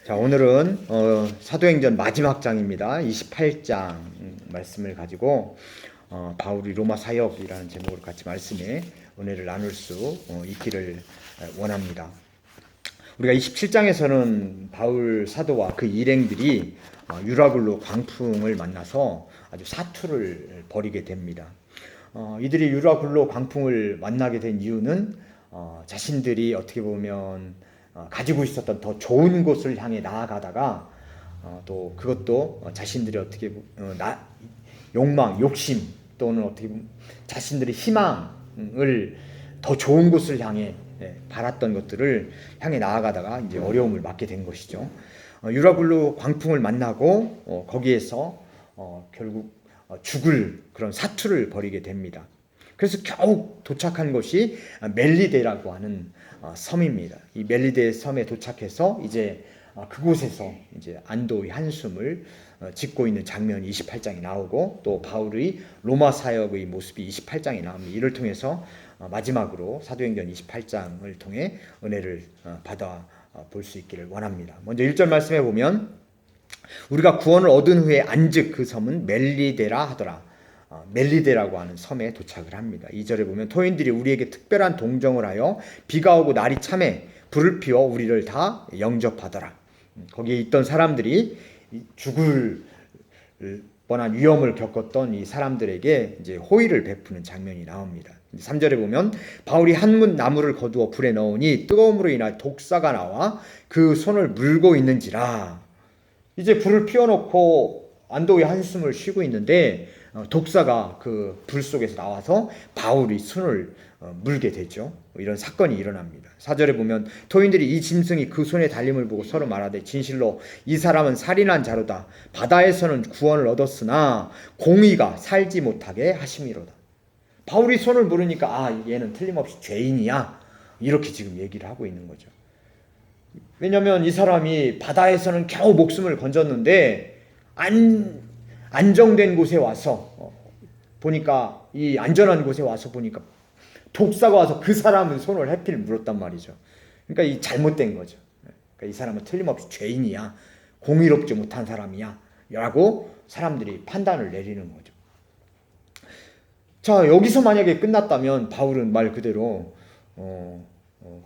자, 오늘은 사도행전 마지막 장입니다. 28장 말씀을 가지고 바울이 로마 사역이라는 제목으로 같이 말씀에 은혜를 나눌 수 있기를 원합니다. 우리가 27장에서는 바울 사도와 그 일행들이 유라굴로 광풍을 만나서 아주 사투를 벌이게 됩니다. 이들이 유라굴로 광풍을 만나게 된 이유는 자신들이 어떻게 보면 가지고 있었던 더 좋은 곳을 향해 나아가다가 또 그것도 자신들이 어떻게 욕망, 욕심 또는 어떻게 보면 자신들의 희망을 더 좋은 곳을 향해 바랐던 것들을 향해 나아가다가 이제 어려움을 맞게 된 것이죠. 유라굴로 광풍을 만나고 거기에서 결국 죽을 그런 사투를 벌이게 됩니다. 그래서 겨우 도착한 곳이 멜리데라고 하는 섬입니다. 이 멜리데 섬에 도착해서 이제 그곳에서 이제 안도의 한숨을 짓고 있는 장면이 28장에 나오고 또 바울의 로마 사역의 모습이 28장에 나옵니다. 이를 통해서 마지막으로 사도행전 28장을 통해 은혜를 받아 볼 수 있기를 원합니다. 먼저 1절 말씀해 보면 우리가 구원을 얻은 후에 안즉 그 섬은 멜리데라 하더라. 멜리데라고 하는 섬에 도착을 합니다. 2절에 보면 토인들이 우리에게 특별한 동정을 하여 비가 오고 날이 참해 불을 피워 우리를 다 영접하더라. 거기에 있던 사람들이 죽을 뻔한 위험을 겪었던 이 사람들에게 이제 호의를 베푸는 장면이 나옵니다. 3절에 보면 바울이 한문 나무를 거두어 불에 넣으니 뜨거움으로 인하여 독사가 나와 그 손을 물고 있는지라. 이제 불을 피워놓고 안도의 한숨을 쉬고 있는데 독사가 그 불 속에서 나와서 바울의 손을 물게 되죠. 이런 사건이 일어납니다. 4절에 보면 토인들이 이 짐승이 그 손에 달림을 보고 서로 말하되 진실로 이 사람은 살인한 자로다. 바다에서는 구원을 얻었으나 공의가 살지 못하게 하심이로다. 바울이 손을 물으니까 얘는 틀림없이 죄인이야. 이렇게 지금 얘기를 하고 있는 거죠. 왜냐하면 이 사람이 바다에서는 겨우 목숨을 건졌는데 안정된 곳에 와서 보니까 이 안전한 곳에 와서 보니까 독사가 와서 그 사람은 손을 해필 물었단 말이죠. 그러니까 이 잘못된 거죠. 그러니까 이 사람은 틀림없이 죄인이야, 공의롭지 못한 사람이야 라고 사람들이 판단을 내리는 거죠. 자, 여기서 만약에 끝났다면 바울은 말 그대로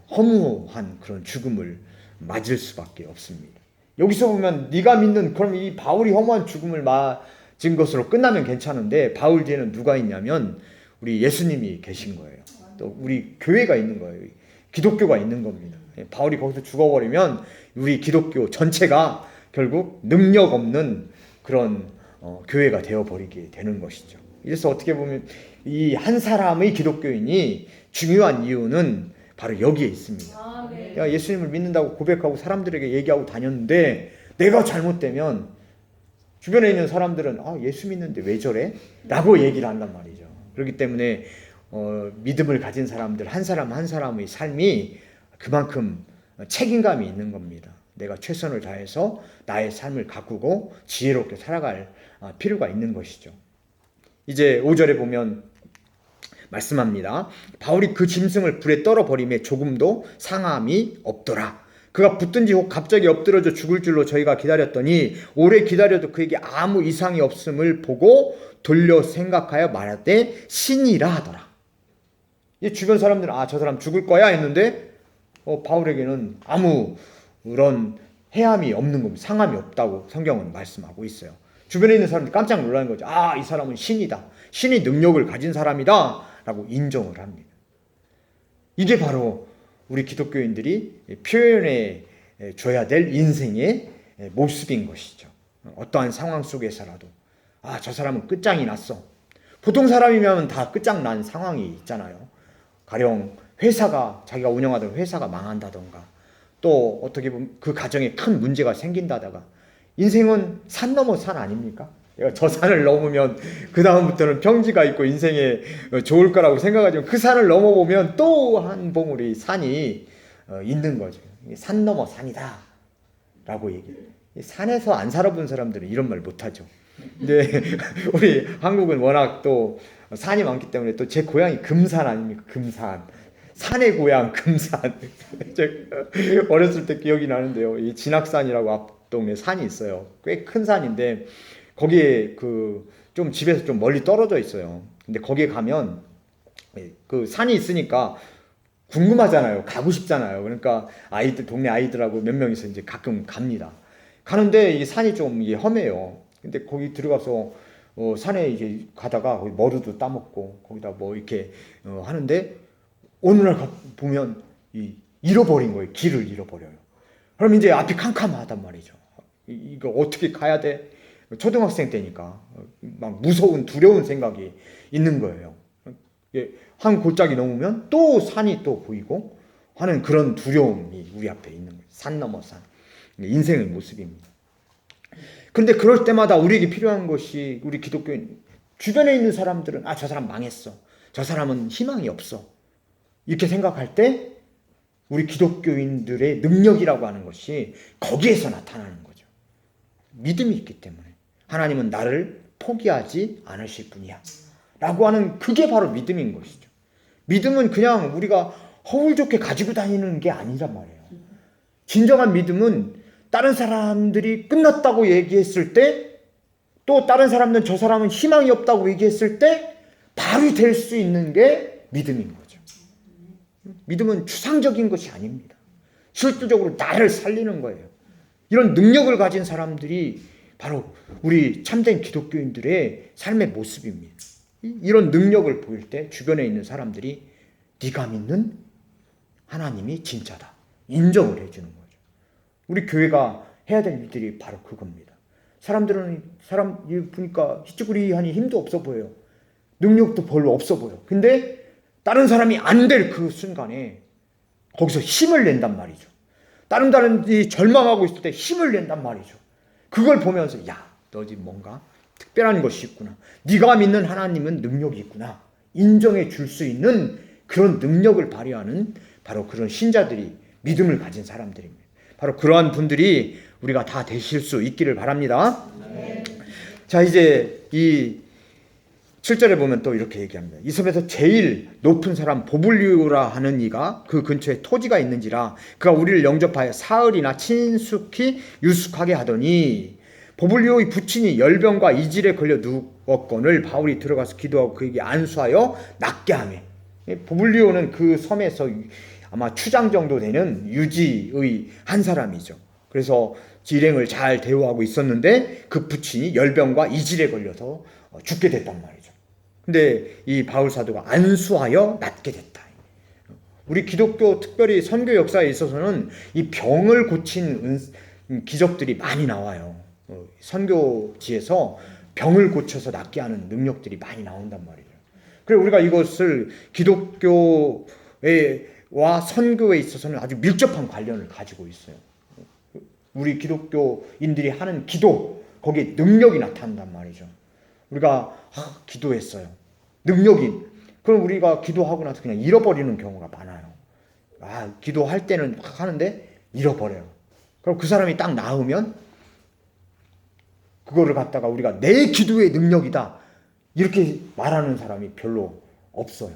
허무한 그런 죽음을 맞을 수밖에 없습니다. 여기서 보면 네가 믿는 그럼 이 바울이 허무한 죽음을 맞은 것으로 끝나면 괜찮은데 바울 뒤에는 누가 있냐면 우리 예수님이 계신 거예요. 또 우리 교회가 있는 거예요. 기독교가 있는 겁니다. 바울이 거기서 죽어버리면 우리 기독교 전체가 결국 능력 없는 그런 교회가 되어버리게 되는 것이죠. 이래서 어떻게 보면 이 한 사람의 기독교인이 중요한 이유는 바로 여기에 있습니다. 네. 야, 예수님을 믿는다고 고백하고 사람들에게 얘기하고 다녔는데 내가 잘못되면 주변에 있는 사람들은 예수 믿는데 왜 저래? 라고 얘기를 한단 말이죠. 그렇기 때문에 믿음을 가진 사람들 한 사람 한 사람의 삶이 그만큼 책임감이 있는 겁니다. 내가 최선을 다해서 나의 삶을 가꾸고 지혜롭게 살아갈 필요가 있는 것이죠. 이제 5절에 보면 말씀합니다. 바울이 그 짐승을 불에 떨어버림에 조금도 상함이 없더라. 그가 붙든지 혹 갑자기 엎드러져 죽을 줄로 저희가 기다렸더니 오래 기다려도 그에게 아무 이상이 없음을 보고 돌려 생각하여 말하되 신이라 하더라. 이 주변 사람들은 저 사람 죽을 거야 했는데 바울에게는 아무런 해함이 없는 겁니다. 상함이 없다고 성경은 말씀하고 있어요. 주변에 있는 사람들이 깜짝 놀라는 거죠. 이 사람은 신이다. 신의 능력을 가진 사람이다. 라고 인정을 합니다. 이게 바로 우리 기독교인들이 표현해 줘야 될 인생의 모습인 것이죠. 어떠한 상황 속에서라도 저 사람은 끝장이 났어. 보통 사람이면 다 끝장난 상황이 있잖아요. 가령 회사가 자기가 운영하던 회사가 망한다던가 또 어떻게 보면 그 가정에 큰 문제가 생긴다다가 인생은 산 넘어 산 아닙니까? 저 산을 넘으면 그 다음부터는 평지가 있고 인생에 좋을 거라고 생각하지만 그 산을 넘어보면 또 한 봉우리 산이 있는 거죠. 산 넘어 산이다 라고 얘기해요. 산에서 안 살아본 사람들은 이런 말 못하죠. 근데 우리 한국은 워낙 또 산이 많기 때문에 또 제 고향이 금산 아닙니까? 금산. 산의 고향 금산. 제가 어렸을 때 기억이 나는데요. 이 진학산이라고 앞동에 산이 있어요. 꽤 큰 산인데 거기에 그 좀 집에서 좀 멀리 떨어져 있어요. 근데 거기에 가면 그 산이 있으니까 궁금하잖아요. 가고 싶잖아요. 그러니까 아이들 동네 아이들하고 몇 명이서 이제 가끔 갑니다. 가는데 이 산이 좀 이게 험해요. 근데 거기 들어가서 산에 이제 가다가 거기 머루도 따먹고 거기다 뭐 이렇게 하는데 어느 날 보면 잃어버린 거예요. 길을 잃어버려요. 그럼 이제 앞이 캄캄하단 말이죠. 이거 어떻게 가야 돼? 초등학생 때니까 막 무서운 두려운 생각이 있는 거예요. 한 골짜기 넘으면 또 산이 또 보이고 하는 그런 두려움이 우리 앞에 있는 거예요. 산 넘어 산. 인생의 모습입니다. 근데 그럴 때마다 우리에게 필요한 것이 우리 기독교인 주변에 있는 사람들은 저 사람 망했어. 저 사람은 희망이 없어. 이렇게 생각할 때 우리 기독교인들의 능력이라고 하는 것이 거기에서 나타나는 거죠. 믿음이 있기 때문에 하나님은 나를 포기하지 않으실 분이야 라고 하는 그게 바로 믿음인 것이죠. 믿음은 그냥 우리가 허울 좋게 가지고 다니는 게 아니란 말이에요. 진정한 믿음은 다른 사람들이 끝났다고 얘기했을 때 또 다른 사람들은 저 사람은 희망이 없다고 얘기했을 때 바로 될 수 있는 게 믿음인 거죠. 믿음은 추상적인 것이 아닙니다. 실질적으로 나를 살리는 거예요. 이런 능력을 가진 사람들이 바로 우리 참된 기독교인들의 삶의 모습입니다. 이런 능력을 보일 때 주변에 있는 사람들이 네가 믿는 하나님이 진짜다 인정을 해주는 거죠. 우리 교회가 해야 될 일들이 바로 그겁니다. 사람들은 보니까 희쭈구리하니 힘도 없어 보여요. 능력도 별로 없어 보여. 근데 다른 사람이 안 될 그 순간에 거기서 힘을 낸단 말이죠. 다른 사람들이 절망하고 있을 때 힘을 낸단 말이죠. 그걸 보면서 너지 뭔가 특별한 것이 있구나. 네가 믿는 하나님은 능력이 있구나. 인정해 줄 수 있는 그런 능력을 발휘하는 바로 그런 신자들이 믿음을 가진 사람들입니다. 바로 그러한 분들이 우리가 다 되실 수 있기를 바랍니다. 네. 자, 이제 이 7절에 보면 또 이렇게 얘기합니다. 이 섬에서 제일 높은 사람 보블리오라 하는 이가 그 근처에 토지가 있는지라 그가 우리를 영접하여 사흘이나 친숙히 유숙하게 하더니 보블리오의 부친이 열병과 이질에 걸려 누웠거늘 바울이 들어가서 기도하고 그에게 안수하여 낫게 하며. 보블리오는 그 섬에서 아마 추장 정도 되는 유지의 한 사람이죠. 그래서 일행을 잘 대우하고 있었는데 그 부친이 열병과 이질에 걸려서 죽게 됐단 말이죠. 근데 이 바울 사도가 안수하여 낫게 됐다. 우리 기독교 특별히 선교 역사에 있어서는 이 병을 고친 기적들이 많이 나와요. 선교지에서 병을 고쳐서 낫게 하는 능력들이 많이 나온단 말이죠. 그래서 우리가 이것을 기독교와 선교에 있어서는 아주 밀접한 관련을 가지고 있어요. 우리 기독교인들이 하는 기도, 거기에 능력이 나타난단 말이죠. 우리가 기도했어요. 능력이. 그럼 우리가 기도하고 나서 그냥 잃어버리는 경우가 많아요. 기도할 때는 막 하는데 잃어버려요. 그럼 그 사람이 딱 나으면 그거를 갖다가 우리가 내 기도의 능력이다 이렇게 말하는 사람이 별로 없어요.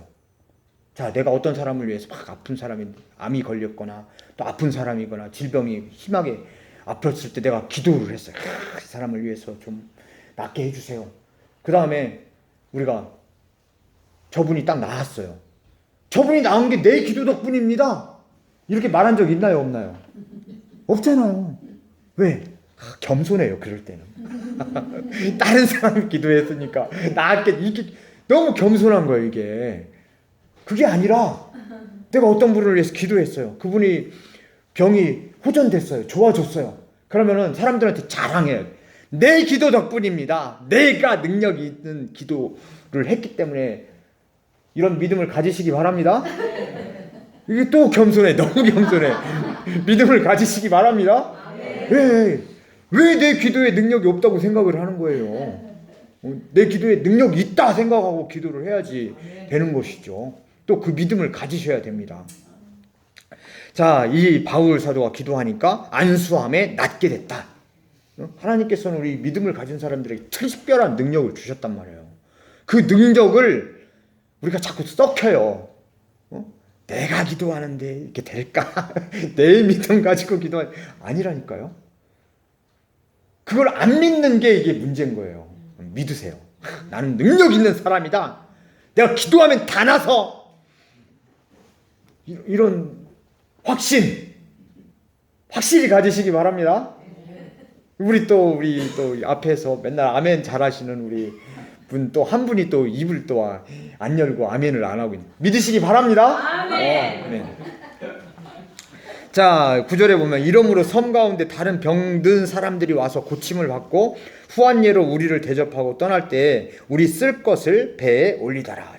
자, 내가 어떤 사람을 위해서 막 아픈 사람이 암이 걸렸거나 또 아픈 사람이거나 질병이 심하게 아팠을 때 내가 기도를 했어요. 그 사람을 위해서 좀 낫게 해주세요. 그 다음에 우리가 저분이 딱 나았어요. 저분이 나은 게 내 기도 덕분입니다. 이렇게 말한 적 있나요? 없나요? 없잖아요. 왜? 겸손해요. 그럴 때는. 다른 사람이 기도했으니까 나았게. 이게 너무 겸손한 거예요. 이게. 그게 아니라 내가 어떤 분을 위해서 기도했어요. 그분이 병이 호전됐어요. 좋아졌어요. 그러면은 사람들한테 자랑해요. 내 기도 덕분입니다. 내가 능력이 있는 기도를 했기 때문에 이런 믿음을 가지시기 바랍니다. 이게 또 겸손해. 너무 겸손해. 믿음을 가지시기 바랍니다. 왜 내 기도에 능력이 없다고 생각을 하는 거예요? 내 기도에 능력이 있다 생각하고 기도를 해야지 되는 것이죠. 또 그 믿음을 가지셔야 됩니다. 자, 이 바울 사도가 기도하니까 안수함에 낫게 됐다. 하나님께서는 우리 믿음을 가진 사람들에게 특별한 능력을 주셨단 말이에요. 그 능력을 우리가 자꾸 썩혀요. 내가 기도하는데 이게 될까? 내 믿음 가지고 기도하 아니라니까요. 그걸 안 믿는 게 이게 문제인 거예요. 믿으세요. 나는 능력 있는 사람이다. 내가 기도하면 다 나서. 이런 확실히 가지시기 바랍니다. 우리 또 앞에서 맨날 아멘 잘하시는 우리 분 또 한 분이 또 입을 또 안 열고 아멘을 안 하고 믿으시기 바랍니다. 아멘. 자, 9절에 보면 이러므로 섬 가운데 다른 병든 사람들이 와서 고침을 받고 후한 예로 우리를 대접하고 떠날 때 우리 쓸 것을 배에 올리더라.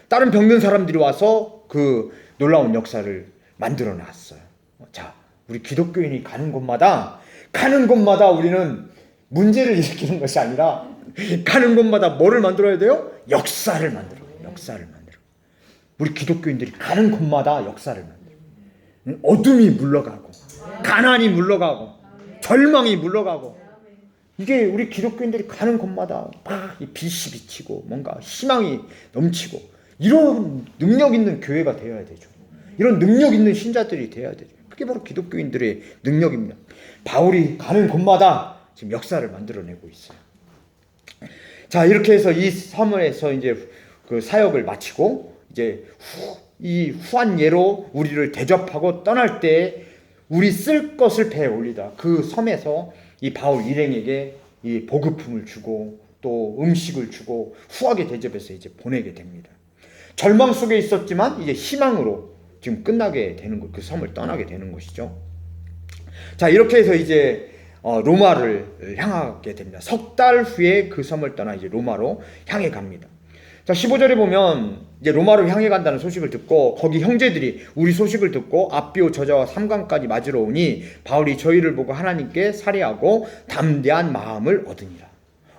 다른 병든 사람들이 와서 그 놀라운 역사를 만들어 놨어요. 자, 우리 기독교인이 가는 곳마다 우리는 문제를 일으키는 것이 아니라 가는 곳마다 뭐를 만들어야 돼요? 역사를 만들어. 우리 기독교인들이 가는 곳마다 역사를 만들어. 어둠이 물러가고 가난이 물러가고 절망이 물러가고 이게 우리 기독교인들이 가는 곳마다 막 빛이 비치고 뭔가 희망이 넘치고 이런 능력 있는 교회가 되어야 되죠. 이런 능력 있는 신자들이 되어야 되죠. 그게 바로 기독교인들의 능력입니다. 바울이 가는 곳마다 지금 역사를 만들어내고 있어요. 자, 이렇게 해서 이 사문에서 이제 그 사역을 마치고 이제 이 후한 예로 우리를 대접하고 떠날 때 우리 쓸 것을 배에 올리다. 그 섬에서 이 바울 일행에게 이 보급품을 주고 또 음식을 주고 후하게 대접해서 이제 보내게 됩니다. 절망 속에 있었지만 이제 희망으로 지금 끝나게 되는 것, 그 섬을 떠나게 되는 것이죠. 자, 이렇게 해서 이제 로마를 향하게 됩니다. 석 달 후에 그 섬을 떠나 이제 로마로 향해 갑니다. 자, 15절에 보면 이제 로마로 향해 간다는 소식을 듣고 거기 형제들이 우리 소식을 듣고 앞비오 저자와 삼강까지 맞으러 오니 바울이 저희를 보고 하나님께 살해하고 담대한 마음을 얻으니라.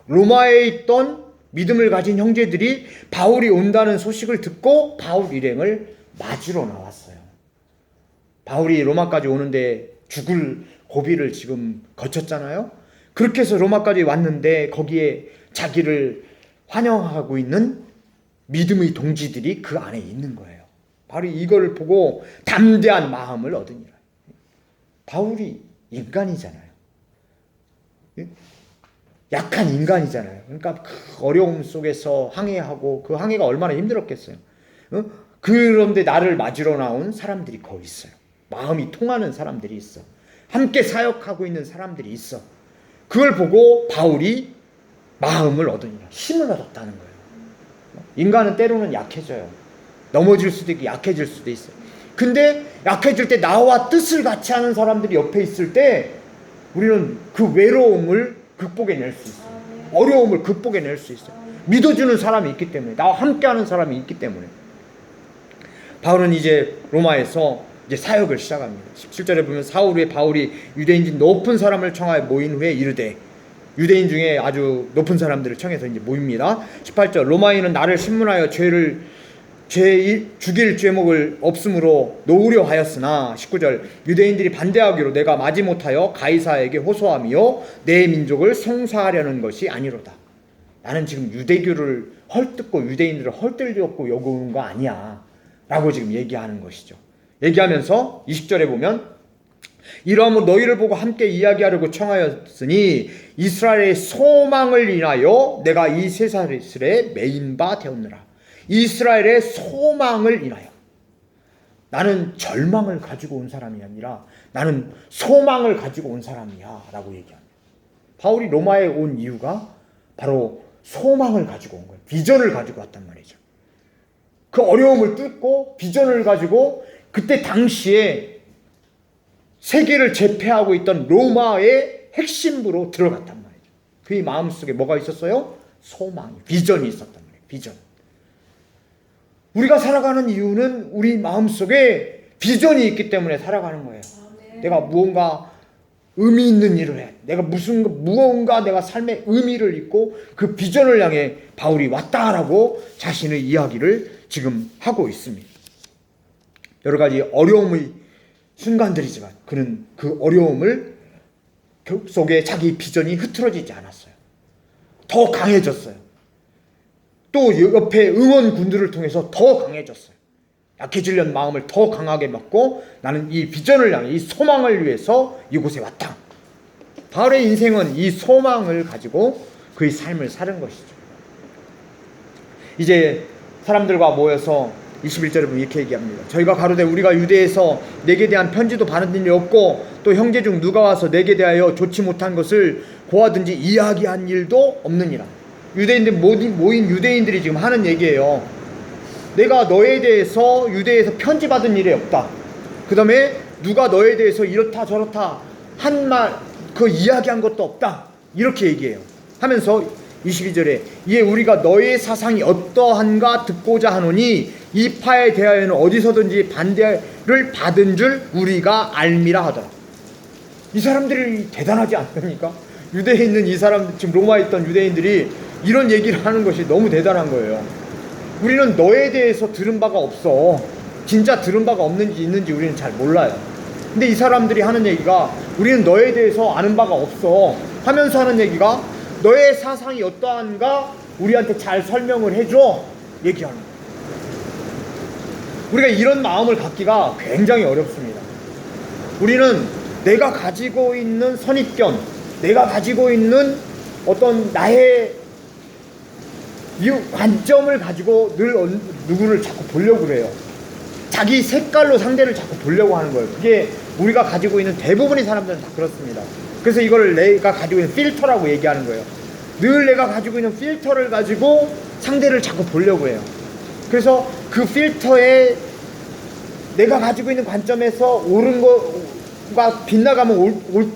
로마에 있던 믿음을 가진 형제들이 바울이 온다는 소식을 듣고 바울 일행을 맞으러 나왔어요. 바울이 로마까지 오는데 죽을 고비를 지금 거쳤잖아요. 그렇게 해서 로마까지 왔는데 거기에 자기를 환영하고 있는 믿음의 동지들이 그 안에 있는 거예요. 바로 이걸 보고 담대한 마음을 얻으니라. 바울이 인간이잖아요. 약한 인간이잖아요. 그러니까 그 어려움 속에서 항해하고 그 항해가 얼마나 힘들었겠어요. 그런데 나를 맞으러 나온 사람들이 거기 있어요. 마음이 통하는 사람들이 있어. 함께 사역하고 있는 사람들이 있어. 그걸 보고 바울이 마음을 얻으니라. 힘을 얻었다는 거예요. 인간은 때로는 약해져요. 넘어질 수도 있고 약해질 수도 있어요. 근데 약해질 때 나와 뜻을 같이 하는 사람들이 옆에 있을 때 우리는 그 외로움을 극복해낼 수 있어요. 어려움을 극복해낼 수 있어요. 믿어주는 사람이 있기 때문에, 나와 함께하는 사람이 있기 때문에. 바울은 이제 로마에서 이제 사역을 시작합니다. 17절에 보면 사흘 후에 바울이 유대인진 높은 사람을 청하여 모인 후에 이르되, 유대인 중에 아주 높은 사람들을 청해서 이제 모입니다. 18절, 로마인은 나를 신문하여 죽일 죄목을 없음으로 놓으려 하였으나, 19절, 유대인들이 반대하기로 내가 마지못하여 가이사에게 호소하며 내 민족을 송사하려는 것이 아니로다. 나는 지금 유대교를 헐뜯고 유대인들을 헐뜯려고 여기 오는 거 아니야 라고 지금 얘기하는 것이죠. 얘기하면서 20절에 보면 이러므로 너희를 보고 함께 이야기하려고 청하였으니 이스라엘의 소망을 인하여 내가 이 쇠사슬에 매인 바 되었느라. 이스라엘의 소망을 인하여. 나는 절망을 가지고 온 사람이 아니라 나는 소망을 가지고 온 사람이야 라고 얘기합니다. 바울이 로마에 온 이유가 바로 소망을 가지고 온 거예요. 비전을 가지고 왔단 말이죠. 그 어려움을 뚫고 비전을 가지고 그때 당시에 세계를 제패하고 있던 로마의 핵심부로 들어갔단 말이죠. 그의 마음속에 뭐가 있었어요? 소망이, 비전이 있었단 말이에요. 비전. 우리가 살아가는 이유는 우리 마음속에 비전이 있기 때문에 살아가는 거예요. 내가 무언가 의미 있는 일을 해. 내가 무언가 내가 삶의 의미를 있고 그 비전을 향해 바울이 왔다라고 자신의 이야기를 지금 하고 있습니다. 여러 가지 어려움의 순간들이지만 그는 그 어려움을 속에 자기 비전이 흐트러지지 않았어요. 더 강해졌어요. 또 옆에 응원군들을 통해서 더 강해졌어요. 약해지려는 마음을 더 강하게 먹고 나는 이 비전을 향해 이 소망을 위해서 이곳에 왔다. 바울의 인생은 이 소망을 가지고 그의 삶을 사는 것이죠. 이제 사람들과 모여서 21절에 보면 이렇게 얘기합니다. 저희가 가로되 우리가 유대에서 내게 대한 편지도 받은 일이 없고 또 형제 중 누가 와서 내게 대하여 좋지 못한 것을 고하든지 이야기한 일도 없느니라. 유대인들 모인 유대인들이 지금 하는 얘기예요. 내가 너에 대해서 유대에서 편지 받은 일이 없다. 그 다음에 누가 너에 대해서 이렇다 저렇다 한 말 그 이야기한 것도 없다. 이렇게 얘기해요. 하면서 22절에 이에 우리가 너의 사상이 어떠한가 듣고자 하노니 이 파에 대하여는 어디서든지 반대를 받은 줄 우리가 알미라 하더라. 이 사람들이 대단하지 않습니까? 유대에 있는 이 사람, 지금 로마에 있던 유대인들이 이런 얘기를 하는 것이 너무 대단한 거예요. 우리는 너에 대해서 들은 바가 없어. 진짜 들은 바가 없는지 있는지 우리는 잘 몰라요. 근데 이 사람들이 하는 얘기가 우리는 너에 대해서 아는 바가 없어 하면서 하는 얘기가 너의 사상이 어떠한가 우리한테 잘 설명을 해줘 얘기하는 거예요. 우리가 이런 마음을 갖기가 굉장히 어렵습니다. 우리는 내가 가지고 있는 선입견, 내가 가지고 있는 어떤 나의 이 관점을 가지고 늘 누구를 자꾸 보려고 그래요. 자기 색깔로 상대를 자꾸 보려고 하는 거예요. 그게 우리가 가지고 있는 대부분의 사람들은 다 그렇습니다. 그래서 이걸 내가 가지고 있는 필터라고 얘기하는 거예요. 늘 내가 가지고 있는 필터를 가지고 상대를 자꾸 보려고 해요. 그래서 그 필터에 내가 가지고 있는 관점에서 옳은 거가 빗나가면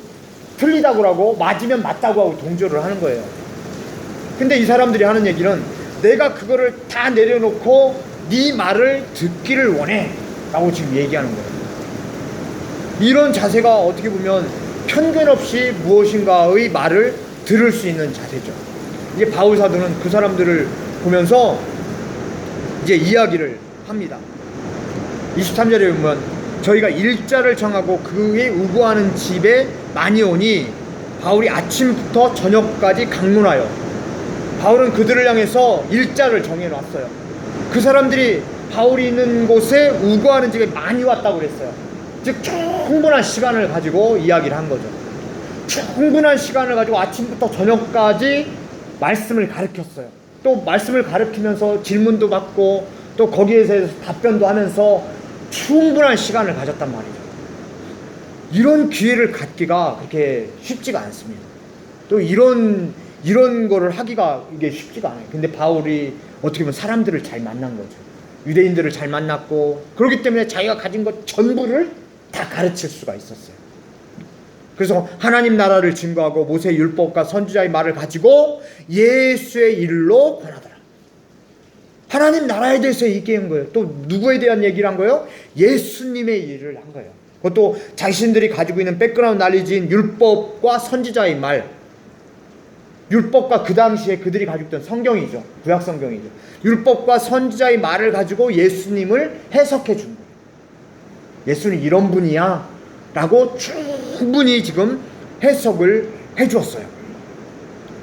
틀리다고 하고 맞으면 맞다고 하고 동조를 하는 거예요. 근데 이 사람들이 하는 얘기는 내가 그거를 다 내려놓고 네 말을 듣기를 원해 라고 지금 얘기하는 거예요. 이런 자세가 어떻게 보면 편견 없이 무엇인가의 말을 들을 수 있는 자세죠. 이제 바울 사도는 그 사람들을 보면서 이제 이야기를 합니다. 23절에 보면 저희가 일자를 정하고 그에 우구하는 집에 많이 오니 바울이 아침부터 저녁까지 강론하여 바울은 그들을 향해서 일자를 정해놨어요. 그 사람들이 바울이 있는 곳에 우구하는 집에 많이 왔다고 그랬어요. 즉 충분한 시간을 가지고 이야기를 한 거죠. 충분한 시간을 가지고 아침부터 저녁까지 말씀을 가르쳤어요. 또 말씀을 가르치면서 질문도 받고 또 거기에 대해서 답변도 하면서 충분한 시간을 가졌단 말이죠. 이런 기회를 갖기가 그렇게 쉽지가 않습니다. 또 이런 거를 하기가 이게 쉽지가 않아요. 근데 바울이 어떻게 보면 사람들을 잘 만난 거죠. 유대인들을 잘 만났고 그렇기 때문에 자기가 가진 것 전부를 다 가르칠 수가 있었어요. 그래서 하나님 나라를 증거하고 모세의 율법과 선지자의 말을 가지고 예수의 일로 권하더라. 하나님 나라에 대해서 얘기한 거예요. 또 누구에 대한 얘기를 한 거예요? 예수님의 일을 한 거예요. 그것도 자신들이 가지고 있는 백그라운드 날리지인 율법과 선지자의 말, 율법과 그 당시에 그들이 가지고 있던 성경이죠. 구약 성경이죠. 율법과 선지자의 말을 가지고 예수님을 해석해 준 거예요. 예수는 이런 분이야 라고 충분히 지금 해석을 해 주었어요.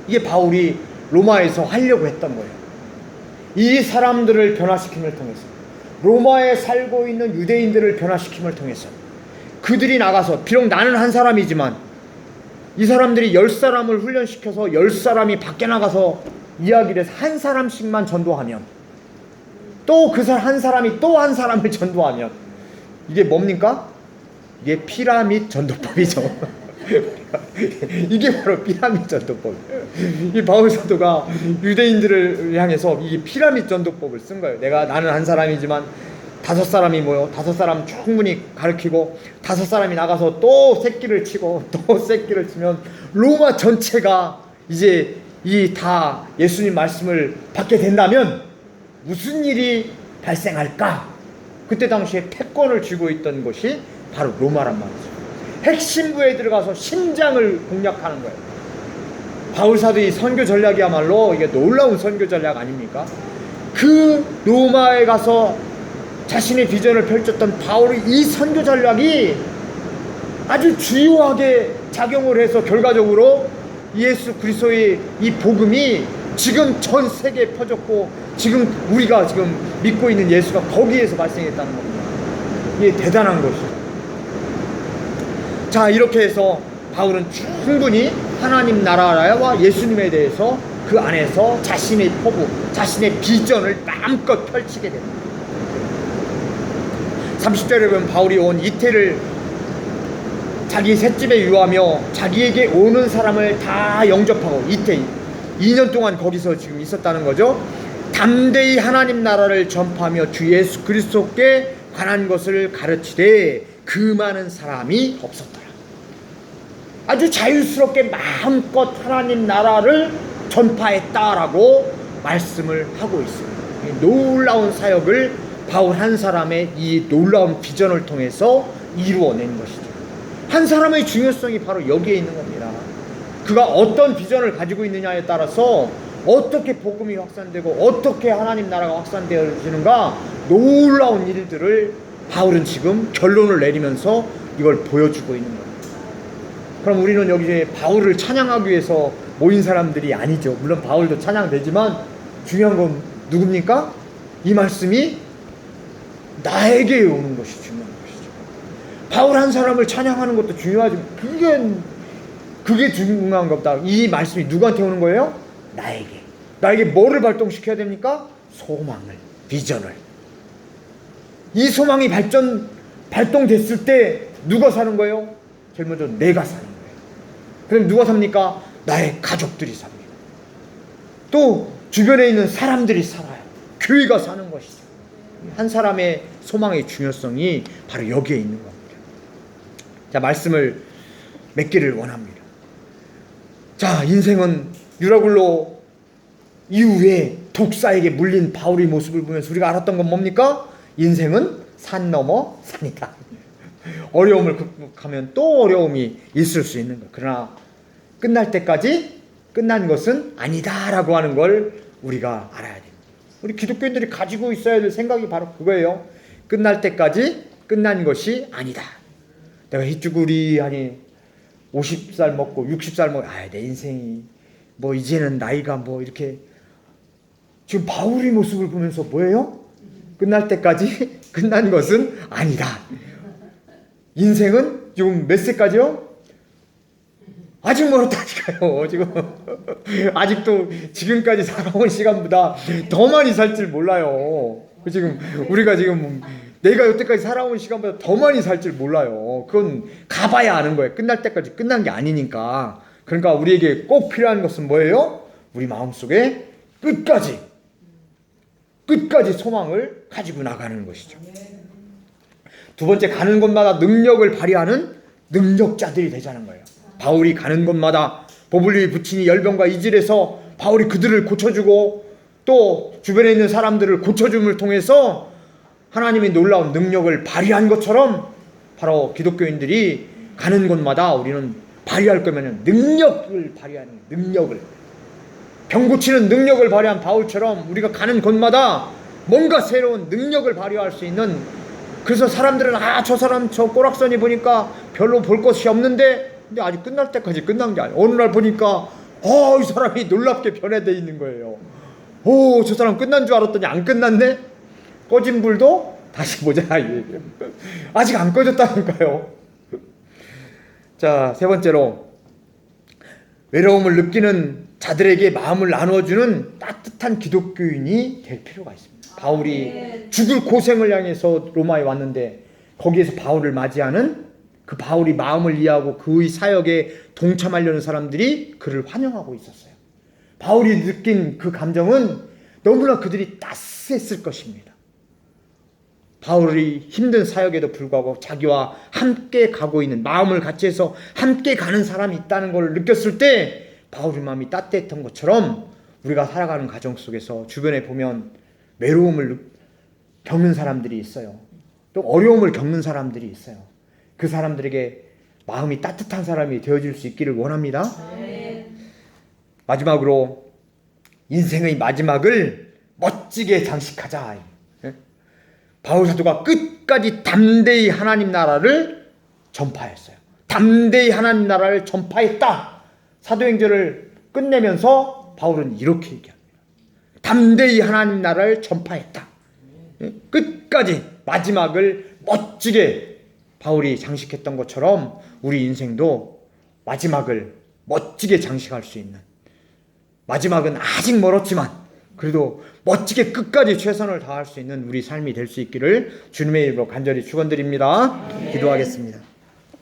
이게 바울이 로마에서 하려고 했던 거예요. 이 사람들을 변화시킴을 통해서, 로마에 살고 있는 유대인들을 변화시킴을 통해서 그들이 나가서, 비록 나는 한 사람이지만 이 사람들이 10사람을 훈련시켜서 10사람이 밖에 나가서 이야기를 해서 한 사람씩만 전도하면, 또 그 한 사람이 또 한 사람을 전도하면, 이게 뭡니까? 이게 피라밋 전도법이죠. 이게 바로 피라밋 전도법. 이 바울 사도가 유대인들을 향해서 이 피라밋 전도법을 쓴 거예요. 나는 한 사람이지만 5사람이 모여 5사람 충분히 가르치고 5사람이 나가서 또 새끼를 치고 또 새끼를 치면 로마 전체가 이제 이 다 예수님 말씀을 받게 된다면 무슨 일이 발생할까? 그때 당시에 패권을 쥐고 있던 것이 바로 로마란 말이죠. 핵심부에 들어가서 심장을 공략하는 거예요. 바울 사도의 선교 전략이야말로 이게 놀라운 선교 전략 아닙니까? 그 로마에 가서 자신의 비전을 펼쳤던 바울의 이 선교 전략이 아주 주요하게 작용을 해서 결과적으로 예수 그리스도의 이 복음이 지금 전 세계에 퍼졌고 지금 우리가 지금 믿고 있는 예수가 거기에서 발생했다는 겁니다. 이게 대단한 것이죠. 자, 이렇게 해서 바울은 충분히 하나님 나라와 예수님에 대해서 그 안에서 자신의 포부, 자신의 비전을 마음껏 펼치게 됩니다. 30절에 보면 바울이 온 이태를 자기 셋집에 유하며 자기에게 오는 사람을 다 영접하고, 이태 2년 동안 거기서 지금 있었다는 거죠. 담대히 하나님 나라를 전파하며 주 예수 그리스도께 관한 것을 가르치되 그 많은 사람이 없었더라. 아주 자유스럽게 마음껏 하나님 나라를 전파했다라고 말씀을 하고 있습니다. 이 놀라운 사역을 바울 한 사람의 이 놀라운 비전을 통해서 이루어낸 것이죠. 한 사람의 중요성이 바로 여기에 있는 겁니다. 그가 어떤 비전을 가지고 있느냐에 따라서 어떻게 복음이 확산되고 어떻게 하나님 나라가 확산되어지는가, 놀라운 일들을 바울은 지금 결론을 내리면서 이걸 보여주고 있는 거예요. 그럼 우리는 여기 바울을 찬양하기 위해서 모인 사람들이 아니죠. 물론 바울도 찬양되지만 중요한 건 누굽니까? 이 말씀이 나에게 오는 것이 중요한 것이죠. 바울 한 사람을 찬양하는 것도 중요하지만 그게 중요한 것보다 이 말씀이 누구한테 오는 거예요? 나에게 뭐를 발동시켜야 됩니까? 소망을, 비전을. 이 소망이 발동됐을 때 누가 사는 거예요? 제일 먼저 내가 사는 거예요. 그럼 누가 삽니까? 나의 가족들이 삽니다. 또 주변에 있는 사람들이 살아요. 교회가 사는 것이죠. 한 사람의 소망의 중요성이 바로 여기에 있는 겁니다. 자, 말씀을 맺기를 원합니다. 자, 인생은 유라굴로 이후에 독사에게 물린 바울의 모습을 보면서 우리가 알았던 건 뭡니까? 인생은 산 넘어 산이다. 어려움을 극복하면 또 어려움이 있을 수 있는 것. 그러나 끝날 때까지 끝난 것은 아니다라고 하는 걸 우리가 알아야 됩니다. 우리 기독교인들이 가지고 있어야 될 생각이 바로 그거예요. 끝날 때까지 끝난 것이 아니다. 내가 희쭈구리 하니 50살 먹고 60살 먹고 내 인생이 뭐 이제는 나이가 뭐 이렇게, 지금 바울의 모습을 보면서 뭐예요? 끝날 때까지 끝난 것은 아니다. 인생은 지금 몇 세까지요? 아직 멀었다니까요. 지금 아직도 지금까지 살아온 시간보다 더 많이 살 줄 몰라요. 지금 우리가 지금 내가 여태까지 살아온 시간보다 더 많이 살 줄 몰라요. 그건 가봐야 아는 거예요. 끝날 때까지 끝난 게 아니니까. 그러니까 우리에게 꼭 필요한 것은 뭐예요? 우리 마음속에 끝까지 소망을 가지고 나가는 것이죠. 두 번째, 가는 곳마다 능력을 발휘하는 능력자들이 되자는 거예요. 바울이 가는 곳마다 보블리 부친이 열병과 이질에서 바울이 그들을 고쳐주고 또 주변에 있는 사람들을 고쳐줌을 통해서 하나님의 놀라운 능력을 발휘한 것처럼 바로 기독교인들이 가는 곳마다 우리는 발휘할 거면 능력을 발휘하는, 능력을, 병 고치는 능력을 발휘한 바울처럼 우리가 가는 곳마다 뭔가 새로운 능력을 발휘할 수 있는, 그래서 사람들은 저 사람 저 꼬락서니 보니까 별로 볼 것이 없는데, 근데 아직 끝날 때까지 끝난 게 아니에요. 어느 날 보니까 이 사람이 놀랍게 변화되어 있는 거예요. 저 사람 끝난 줄 알았더니 안 끝났네. 꺼진 불도 다시 보자. 아직 안 꺼졌다니까요. 자, 세 번째로, 외로움을 느끼는 자들에게 마음을 나눠주는 따뜻한 기독교인이 될 필요가 있습니다. 바울이 죽을 고생을 향해서 로마에 왔는데 거기에서 바울을 맞이하는, 그 바울이 마음을 이해하고 그의 사역에 동참하려는 사람들이 그를 환영하고 있었어요. 바울이 느낀 그 감정은 너무나 그들이 따스했을 것입니다. 바울이 힘든 사역에도 불구하고 자기와 함께 가고 있는, 마음을 같이 해서 함께 가는 사람이 있다는 걸 느꼈을 때 바울의 마음이 따뜻했던 것처럼 우리가 살아가는 가정 속에서 주변에 보면 외로움을 겪는 사람들이 있어요. 또 어려움을 겪는 사람들이 있어요. 그 사람들에게 마음이 따뜻한 사람이 되어줄 수 있기를 원합니다. 마지막으로, 인생의 마지막을 멋지게 장식하자. 바울 사도가 끝까지 담대히 하나님 나라를 전파했어요. 담대히 하나님 나라를 전파했다. 사도행전을 끝내면서 바울은 이렇게 얘기합니다. 담대히 하나님 나라를 전파했다. 끝까지 마지막을 멋지게 바울이 장식했던 것처럼 우리 인생도 마지막을 멋지게 장식할 수 있는, 마지막은 아직 멀었지만 그래도 멋지게 끝까지 최선을 다할 수 있는 우리 삶이 될 수 있기를 주님의 이름으로 간절히 축원드립니다. 기도하겠습니다.